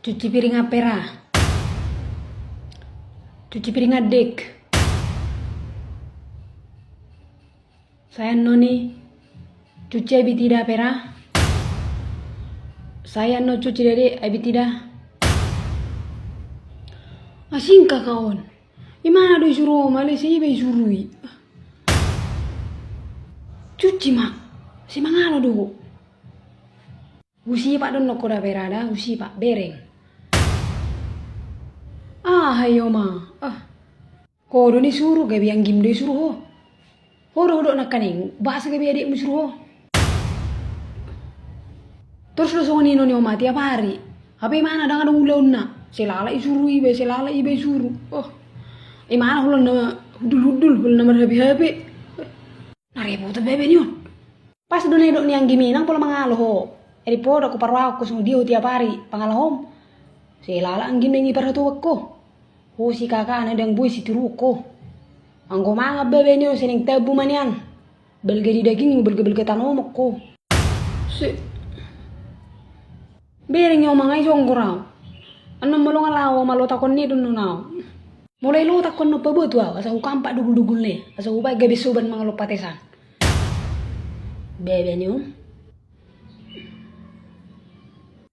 Cuci piring apera. Cuci piring adik. Saya noni cuci abi tidak apera. Saya no cuci dede abi tidak. Asingka kawan. Gimana do suruh Malaysia ibe surui. Cuci mak. Si mangalo do. Usi pak don no koda perada, usi pak bereng. Hayo ma. Ko do ni suruh gabi yang gim do suruh ho. Ho nakaning bahasa gabi adik suruh ho. Terus lo songoni noni oma tiap hari. Apa mana dengan ulang na? Selala suruh ibe suruh. Mana hulun na hudul hulun na marhabi-habi. Narepot bebe niyon. Pas do nedok ni yang giminang pola mangalo ho. Edi podo ko parwa ko sung dio tiap hari pangalahom. Selala ang gim ni paratu ko. Ho si kakak ana dang boy si tiruko. Anggo manga bebe niyo seneng tabu manian. Belga di daging belga tanomok ko. Si bereng yo mga isong kurang. Ano malo nga lawa malo takon ni dun nunaw. Mulai lo takon no pabutu asa ukampa dugul-dugul ne. Asa ubay gabi suban mga lopatesan. Bebe niyo.